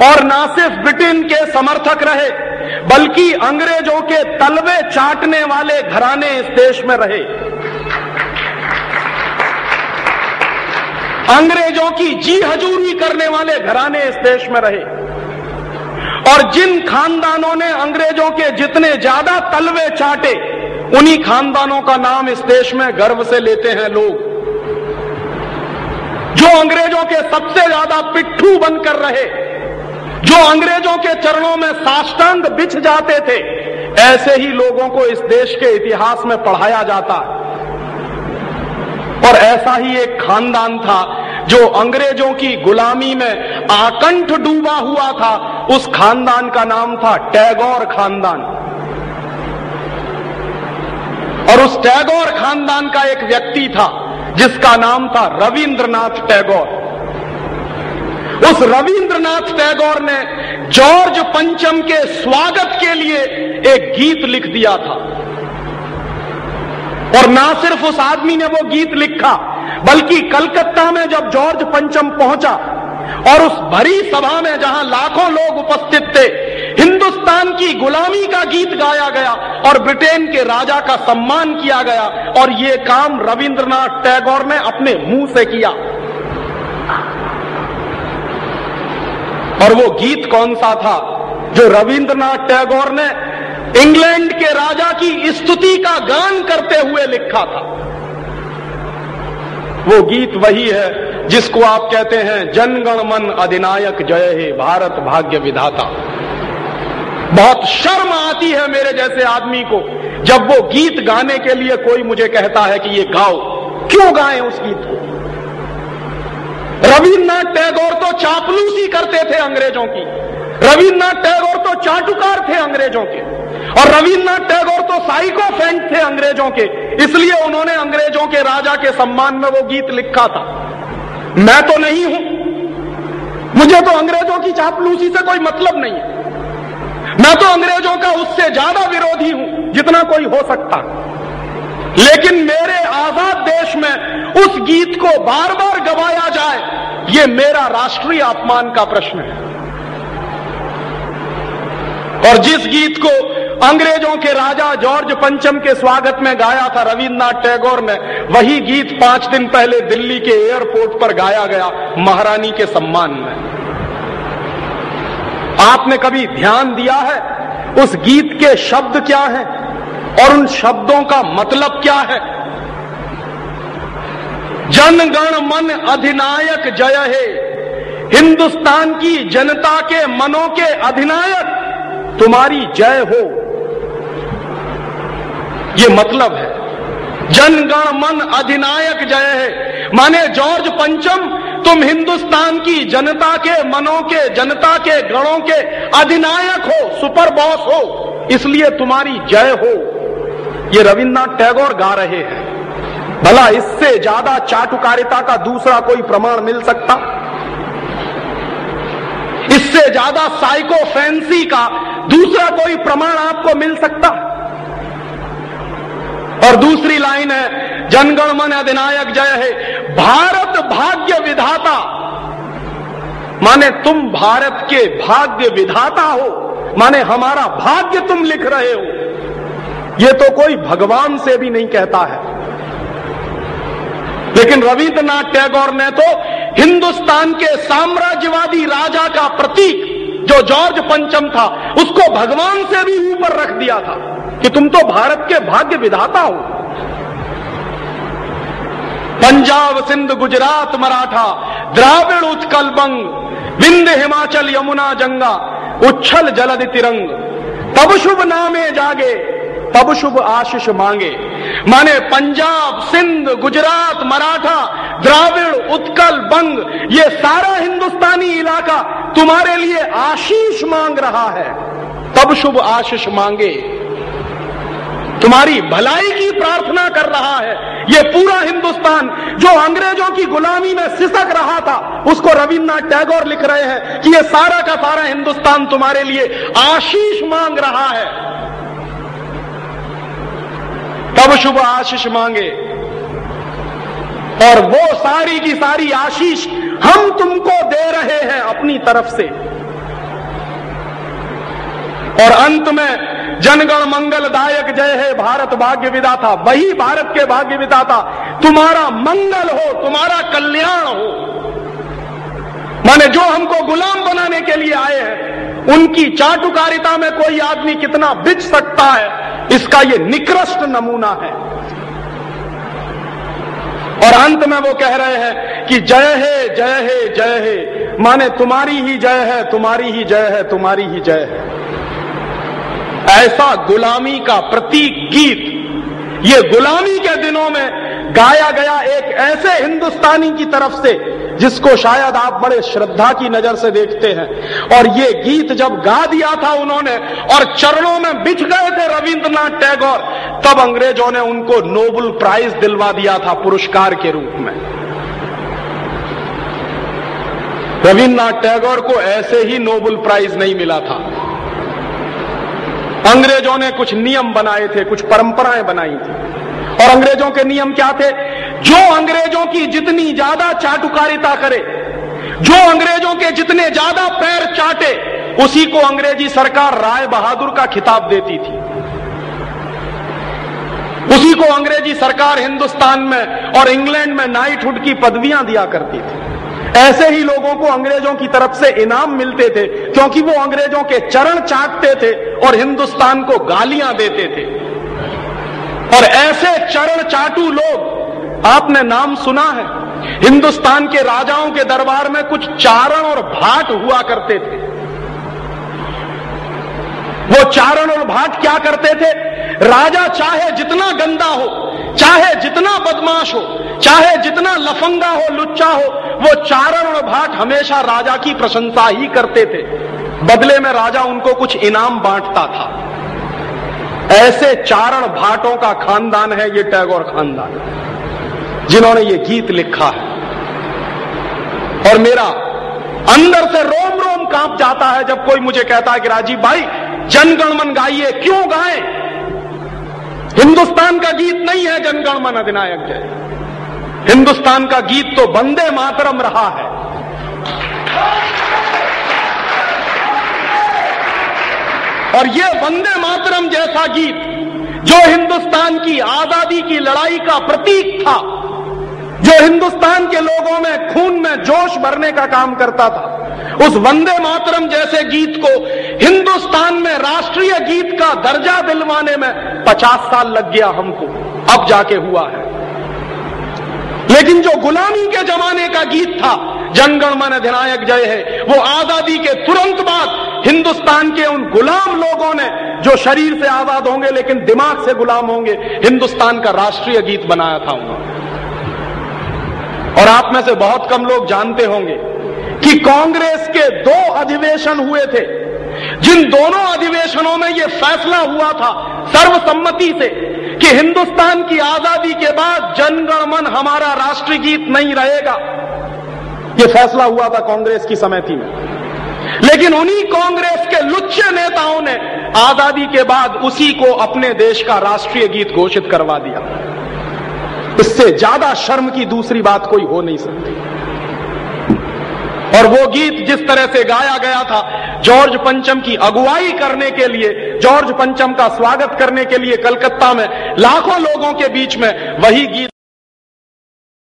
और ना सिर्फ ब्रिटेन के समर्थक रहे, बल्कि अंग्रेजों के तलवे चाटने वाले घराने इस देश में रहे। अंग्रेजों की जी हजूरी करने वाले घराने इस देश में रहे। और जिन खानदानों ने अंग्रेजों के जितने ज्यादा तलवे चाटे, उन्हीं खानदानों का नाम इस देश में गर्व से लेते हैं लोग। जो अंग्रेजों के सबसे ज्यादा पिट्ठू बनकर रहे, जो अंग्रेजों के चरणों में साष्टांग बिछ जाते थे, ऐसे ही लोगों को इस देश के इतिहास में पढ़ाया जाता। और ऐसा ही एक खानदान था जो अंग्रेजों की गुलामी में आकंठ डूबा हुआ था। उस खानदान का नाम था टैगोर खानदान। और उस टैगोर खानदान का एक व्यक्ति था जिसका नाम था रविंद्रनाथ टैगोर। उस रविंद्रनाथ टैगोर ने जॉर्ज पंचम के स्वागत के लिए एक गीत लिख दिया था। और ना सिर्फ उस आदमी ने वो गीत लिखा, बल्कि कलकत्ता में जब जॉर्ज पंचम पहुंचा और उस भरी सभा में जहां लाखों लोग उपस्थित थे, हिंदुस्तान की गुलामी का गीत गाया गया और ब्रिटेन के राजा का सम्मान किया गया। और ये काम रविंद्रनाथ टैगोर ने अपने मुंह से किया। और वो गीत कौन सा था जो रविंद्रनाथ टैगोर ने इंग्लैंड के राजा की स्तुति का गान करते हुए लिखा था? वो गीत वही है जिसको आप कहते हैं जनगण मन अधिनायक जय हे भारत भाग्य विधाता। बहुत शर्म आती है मेरे जैसे आदमी को जब वो गीत गाने के लिए कोई मुझे कहता है कि ये गाओ। क्यों गाएं उस गीत को? रविन्द्रनाथ टैगोर तो चापलूसी करते थे अंग्रेजों की। रविन्द्रनाथ टैगोर तो चाटुकार थे अंग्रेजों के। और रविन्द्रनाथ टैगोर तो साइकोफेंट थे अंग्रेजों के। इसलिए उन्होंने अंग्रेजों के राजा के सम्मान में वो गीत लिखा था। मैं तो नहीं हूं, मुझे तो अंग्रेजों की चापलूसी से कोई मतलब नहीं है। मैं तो अंग्रेजों का उससे ज्यादा विरोधी हूं जितना कोई हो सकता। लेकिन मेरे आजाद देश में उस गीत को बार बार गवाया जाए, ये मेरा राष्ट्रीय अपमान का प्रश्न है। और जिस गीत को अंग्रेजों के राजा जॉर्ज पंचम के स्वागत में गाया था रविन्द्रनाथ टैगोर ने, वही गीत 5 दिन पहले दिल्ली के एयरपोर्ट पर गाया गया महारानी के सम्मान में। आपने कभी ध्यान दिया है उस गीत के शब्द क्या हैं और उन शब्दों का मतलब क्या है? जनगण मन अधिनायक जय हे, हिंदुस्तान की जनता के मनों के अधिनायक तुम्हारी जय हो, ये मतलब है। जनगण मन अधिनायक जय है माने जॉर्ज पंचम तुम हिंदुस्तान की जनता के मनों के, जनता के गणों के अधिनायक हो, सुपर बॉस हो, इसलिए तुम्हारी जय हो। ये रविन्द्रनाथ टैगोर गा रहे हैं। भला इससे ज्यादा चाटुकारिता का दूसरा कोई प्रमाण मिल सकता? इससे ज्यादा साइकोफेंसी का दूसरा कोई प्रमाण आपको मिल सकता? और दूसरी लाइन है जनगण मन अधिनायक जय है, भारत भाग्य विधाता, माने तुम भारत के भाग्य विधाता हो, माने हमारा भाग्य तुम लिख रहे हो। ये तो कोई भगवान से भी नहीं कहता है। लेकिन रविन्द्रनाथ टैगोर ने तो हिंदुस्तान के साम्राज्यवादी राजा का प्रतीक जो जॉर्ज पंचम था, उसको भगवान से भी ऊपर रख दिया था कि तुम तो भारत के भाग्य विधाता हो। पंजाब सिंध गुजरात मराठा द्राविड़ उत्कल बंग, विंध्य हिमाचल यमुना जंगा, उच्छल जलधि तिरंग, तब शुभ नामे जागे तब शुभ आशीष मांगे। माने पंजाब सिंध गुजरात मराठा द्राविड़ उत्कल बंग, ये सारा हिंदुस्तानी इलाका तुम्हारे लिए आशीष मांग रहा है, तब शुभ आशीष मांगे, तुम्हारी भलाई की प्रार्थना कर रहा है। ये पूरा हिंदुस्तान जो अंग्रेजों की गुलामी में सिसक रहा था, उसको रविन्द्रनाथ टैगोर लिख रहे हैं कि ये सारा का सारा हिंदुस्तान तुम्हारे लिए आशीष मांग रहा है, तब शुभ आशीष मांगे। और वो सारी की सारी आशीष हम तुमको दे रहे हैं अपनी तरफ से। और अंत में जनगण मंगलदायक जय हे भारत भाग्य विधाता, वही भारत के भाग्य विधाता तुम्हारा मंगल हो, तुम्हारा कल्याण हो। माने जो हमको गुलाम बनाने के लिए आए हैं, उनकी चाटुकारिता में कोई आदमी कितना बिच सकता है, इसका ये निकृष्ट नमूना है। और अंत में वो कह रहे हैं कि जय हे जय हे जय हे, माने तुम्हारी ही जय है, तुम्हारी ही जय है, तुम्हारी ही जय है। ऐसा गुलामी का प्रतीक गीत ये गुलामी के दिनों में गाया गया एक ऐसे हिंदुस्तानी की तरफ से जिसको शायद आप बड़े श्रद्धा की नजर से देखते हैं। और ये गीत जब गा दिया था उन्होंने और चरणों में बिछ गए थे रविंद्रनाथ टैगोर, तब अंग्रेजों ने उनको नोबेल प्राइज दिलवा दिया था पुरस्कार के रूप में। रविंद्रनाथ टैगोर को ऐसे ही नोबेल प्राइज नहीं मिला था। अंग्रेजों ने कुछ नियम बनाए थे, कुछ परंपराएं बनाई थी। और अंग्रेजों के नियम क्या थे? जो अंग्रेजों की जितनी ज्यादा चाटुकारिता करे, जो अंग्रेजों के जितने ज्यादा पैर चाटे, उसी को अंग्रेजी सरकार राय बहादुर का खिताब देती थी। उसी को अंग्रेजी सरकार हिंदुस्तान में और इंग्लैंड में नाइटहुड की पदवियां दिया करती थी। ऐसे ही लोगों को अंग्रेजों की तरफ से इनाम मिलते थे, क्योंकि वो अंग्रेजों के चरण चाटते थे और हिंदुस्तान को गालियां देते थे। और ऐसे चरण चाटू लोग आपने नाम सुना है, हिंदुस्तान के राजाओं के दरबार में कुछ चारण और भाट हुआ करते थे। वो चारण और भाट क्या करते थे? राजा चाहे जितना गंदा हो, चाहे जितना बदमाश हो, चाहे जितना लफंगा हो, लुच्चा हो, वो चारण और भाट हमेशा राजा की प्रशंसा ही करते थे। बदले में राजा उनको कुछ इनाम बांटता था। ऐसे चारण भाटों का खानदान है ये टैगोर खानदान, जिन्होंने ये गीत लिखा है। और मेरा अंदर से रोम रोम कांप जाता है जब कोई मुझे कहता है कि राजीव भाई जनगण मन गाइए। क्यों गाएं? हिंदुस्तान का गीत नहीं है जनगण मन अधिनायक जय। हिंदुस्तान का गीत तो वंदे मातरम रहा है। और ये वंदे मातरम जैसा गीत जो हिंदुस्तान की आजादी की लड़ाई का प्रतीक था, जो हिंदुस्तान के लोगों में खून में जोश भरने का काम करता था, उस वंदे मातरम जैसे गीत को हिंदुस्तान में राष्ट्रीय गीत का दर्जा दिलवाने में 50 साल लग गया हमको, अब जाके हुआ है। लेकिन जो गुलामी के जमाने का गीत था जनगण मन अधिनायक जय है, वो आजादी के तुरंत बाद हिंदुस्तान के उन गुलाम लोगों ने, जो शरीर से आजाद होंगे लेकिन दिमाग से गुलाम होंगे, हिंदुस्तान का राष्ट्रीय गीत बनाया था उन्होंने। और आप में से बहुत कम लोग जानते होंगे कि कांग्रेस के 2 अधिवेशन हुए थे, जिन दोनों अधिवेशनों में यह फैसला हुआ था सर्वसम्मति से कि हिंदुस्तान की आजादी के बाद जनगण मन हमारा राष्ट्रीय गीत नहीं रहेगा। यह फैसला हुआ था कांग्रेस की समिति में। लेकिन उन्हीं कांग्रेस के लुच्चे नेताओं ने आजादी के बाद उसी को अपने देश का राष्ट्रीय गीत घोषित करवा दिया। इससे ज्यादा शर्म की दूसरी बात कोई हो नहीं सकती। और वो गीत जिस तरह से गाया गया था जॉर्ज पंचम की अगुवाई करने के लिए, जॉर्ज पंचम का स्वागत करने के लिए कलकत्ता में लाखों लोगों के बीच में, वही गीत